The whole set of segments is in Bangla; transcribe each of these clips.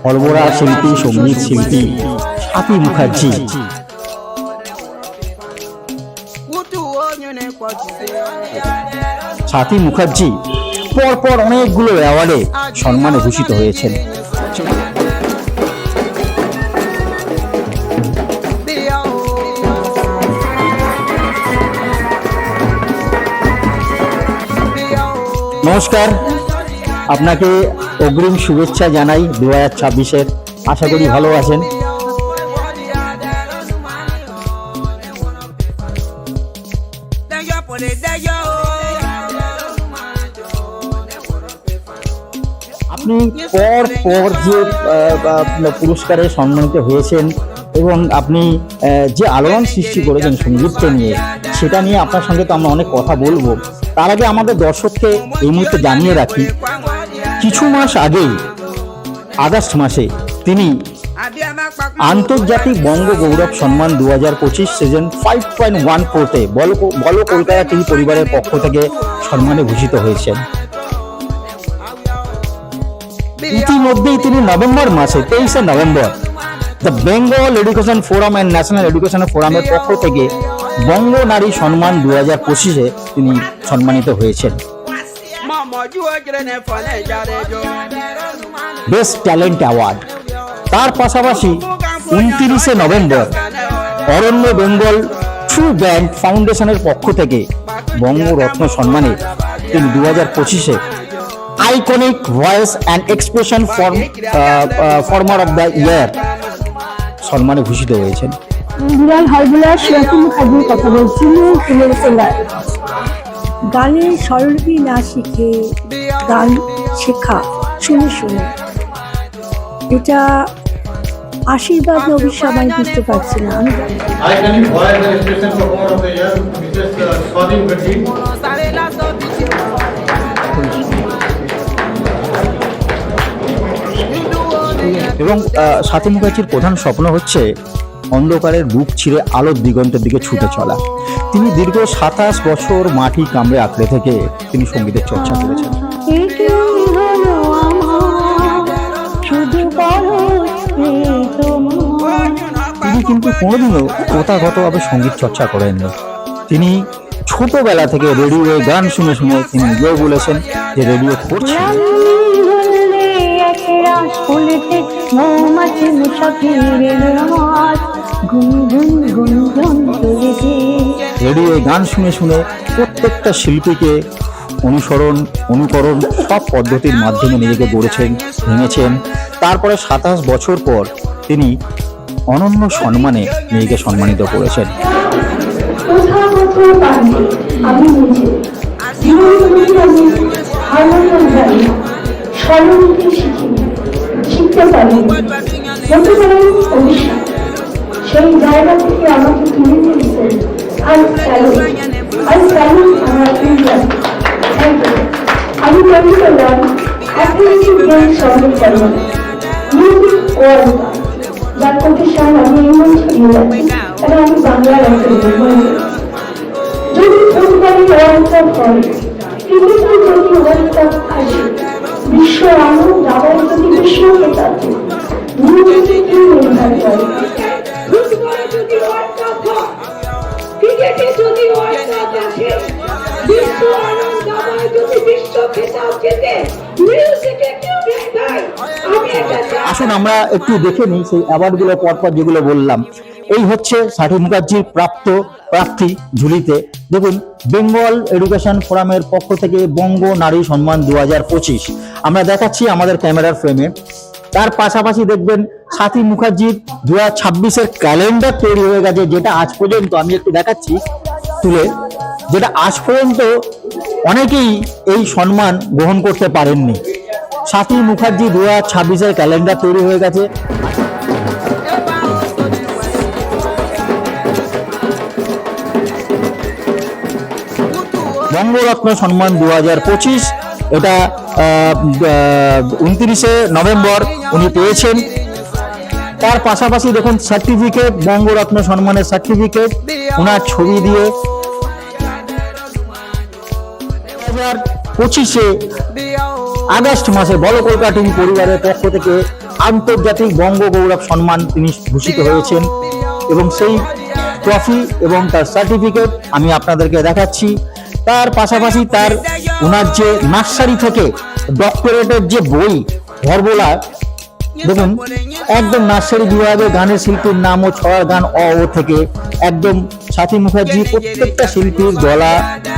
হরবরা শিল্পী, সঙ্গীত শিল্পী স্বাতী মুখার্জি। স্বাতী মুখার্জি পরপর অনেকগুলো অ্যাওয়ার্ডে সম্মানে ভূষিত হয়েছেন। নমস্কার, আপনাকে অগ্রিম শুভেচ্ছা জানাই 2026-এর। আশা করি ভালো আছেন। আপনি পর পর যে পুরস্কারে সম্মানিত হয়েছেন এবং আপনি যে আলোড়ন সৃষ্টি করেছেন সঙ্গীতকে নিয়ে, সেটা নিয়ে আপনার সঙ্গে তো আমরা অনেক কথা বলবো। তার আগে আমাদের দর্শককে এই মুহূর্তে জানিয়ে রাখি, কিছু মাস আগেই আগস্ট মাসে তিনি আন্তর্জাতিক বঙ্গ গৌরব সম্মান 2025 সিজন 5.14-তে বলো কলকাতা টিভি পরিবারের পক্ষ থেকে সম্মানে ভূষিত হয়েছেন। ইতিমধ্যেই তিনি নভেম্বর মাসে 23শে নভেম্বর the Bengal education forum and national education ফোরামের পক্ষ থেকে বঙ্গ নারী সম্মান 2025-এ তিনি সম্মানিত হয়েছেন। Best talent award. তার পাশাপাশি 29শে নভেম্বর অরণ্য বেঙ্গল ট্রু ব্যান্ড ফাউন্ডেশনের পক্ষ থেকে বঙ্গরত্ন সম্মানে তিনি 2025-এ iconic voice and expression former of the year সম্মানে ভূষিত হয়েছেন। স্বাতী মুখার্জির কথা বলছি। গানের স্বরলিপি না শিখে গান শেখা শুনে শুনে, এটা আশীর্বাদ না অভিশাপ আমি বুঝতে পারছি না। এবং স্বাতী মুখার্জির প্রধান স্বপ্ন হচ্ছে অন্ধকারের বুক ছিঁড়ে আলোর দিগন্তের দিকে ছুটে চলা। তিনি দীর্ঘ 27 বছর মাটি কামড়ে আঁকড়ে থেকে তিনি সঙ্গীতের চর্চা করেছেন। তিনি কিন্তু কোনোদিনও প্রথাগতভাবে সঙ্গীত চর্চা করেননি। তিনি ছোটবেলা থেকে রেডিওয়ে গান শুনে শুনে তিনি নিজেও বলেছেন যে রেডিও করছেন। রেডিওয়ে গান শুনে শুনে প্রত্যেকটা শিল্পীকে অনুকরণ সব পদ্ধতির মাধ্যমে নিজেকে গড়েছেন, ভেঙেছেন। তারপরে 27 বছর পর তিনি অনন্য সম্মানে নিজেকে সম্মানিত করেছেন। সেই জায়গা থেকে আমাকে তুলে নিয়েছেন। আমি করলাম যার প্রতিষ্ঠান আমি এই মঞ্চে দিয়ে যাচ্ছি, কারণ আমি বাংলার একজন যদি পরিবারের ওয়ার্ল্ড কাপ হয়, ক্রিকেটের যদি ওয়ার্ল্ড কাপ আসে, বিশ্ব আনন্দ যাবার যদি বিশ্ব খেতাব নিউজে কি নির্ধার করে। ক্রিকেটে যদি ওয়ার্ল্ড কাপ আসে, বিশ্ব আনন্দ যাবার যদি বিশ্ব খেতাব জেতে, মিউজিকে কেউ নির্ধার। আসুন আমরা একটু দেখে নিই সেই অ্যাওয়ার্ডগুলো পরপর যেগুলো বললাম। এই হচ্ছে স্বাতী মুখার্জির প্রাপ্তি ঝুলিতে। দেখুন, বেঙ্গল এডুকেশন ফোরামের পক্ষ থেকে বঙ্গ নারী সম্মান 2025 আমরা দেখাচ্ছি আমাদের ক্যামেরার ফ্রেমে। তার পাশাপাশি দেখবেন স্বাতী মুখার্জির 2026-এর ক্যালেন্ডার তৈরি হয়ে গেছে, যেটা আজ পর্যন্ত আমি একটু দেখাচ্ছি তুলে, যেটা আজ পর্যন্ত অনেকেই এই সম্মান গ্রহণ করতে পারেননি। স্বাতী মুখার্জি 2026-এর ক্যালেন্ডার তৈরি হয়ে গেছে। বঙ্গরত্ন সম্মান 2025, এটা 29শে নভেম্বর উনি পেয়েছেন। তার পাশাপাশি দেখুন সার্টিফিকেট, বঙ্গরত্ন সম্মানের সার্টিফিকেট ওনার ছবি দিয়ে 2025-এ আগস্ট মাসে বলো কলকাতা টিভি পরিবারের পক্ষ থেকে আন্তর্জাতিক বঙ্গ গৌরব সম্মান তিনি ভূষিত হয়েছেন এবং সেই ট্রফি এবং তার সার্টিফিকেট আমি আপনাদেরকে দেখাচ্ছি। তার পাশাপাশি ওনার যে নার্সারি থেকে ডক্টরেটের যে বই ধরবোলা, দেখুন একদম নার্সারি বিভাগে গানের শিল্পীর নাম ও ছড়ার গান অ ও থেকে একদম সাথী মুখার্জি প্রত্যেকটা শিল্পীর গলা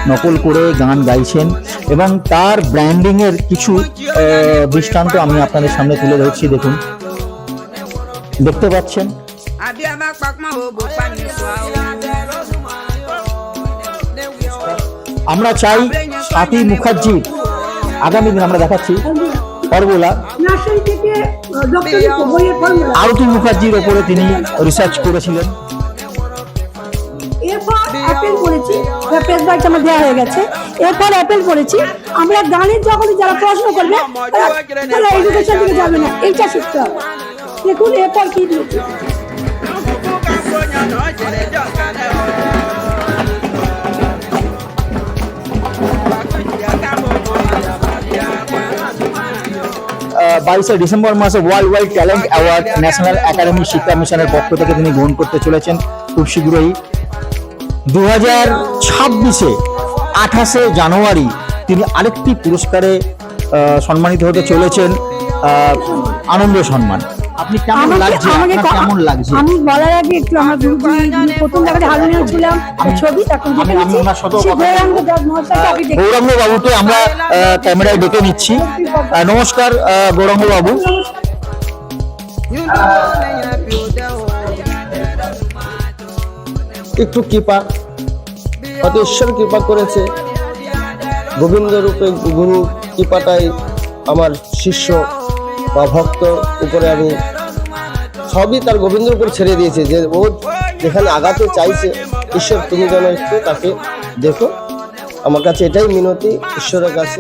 নকল করে গান গাইছেন এবং তার ব্র্যান্ডিং এর কিছু দৃষ্টান্ত আমি আপনাদের সামনে তুলে ধরছি। দেখুন, দেখতে পাচ্ছেন। আমরা চাই সাথী মুখার্জি আগামী দিন আমরা দেখাচ্ছি ফর্মুলা নার্সারি থেকে ডক্টরেট বইয়ের ফর্মুলা আরতি মুখার্জির ওপরে তিনি রিসার্চ করেছিলেন। এরপর অ্যাপেল করেছি, প্রেস বাইটটা আমার দেওয়া হয়ে গেছে। এরপর অ্যাপেল করেছি। আমরা গানের যখনই যারা পড়াশোনা করবে তারা এডুকেশন থেকে যাবে না, এইটা শিখতে হবে। দেখুন এরপর কি দিয়েছি। বাইশে ডিসেম্বর মাসে world wide talent award national academy শিক্ষা মিশনের পক্ষ থেকে তিনি গ্রহণ করতে চলেছেন খুব শীঘ্রই। 2026-এ 28শে জানুয়ারি তিনি আরেকটি পুরস্কারে সম্মানিত হতে চলেছেন, আনন্দ সম্মান। আপনি কেমন লাগছে? আপনার কেমন লাগছে? আমি বলার আগে একটু আমার প্রথম জায়গায় হারমোনিয়াম ছিলাম ছবি, তখন আমি ওনার সাথেও গৌরাঙ্গ বাবুকে আমরা ক্যামেরায় ডেকে নিচ্ছি। নমস্কার গৌরাঙ্গ বাবু। একটু কৃপা, হয়তো ঈশ্বর কৃপা করেছে, গোবিন্দ রূপে গুরু কৃপাটাই আমার শিষ্য বা ভক্ত উপরে আমি সবই তার গোবিন্দের উপর ছেড়ে দিয়েছে, যে ও যেখানে আগাতে চাইছে ঈশ্বর তুমি যেন একটু তাকে দেখো। আমার কাছে এটাই মিনতি ঈশ্বরের কাছে।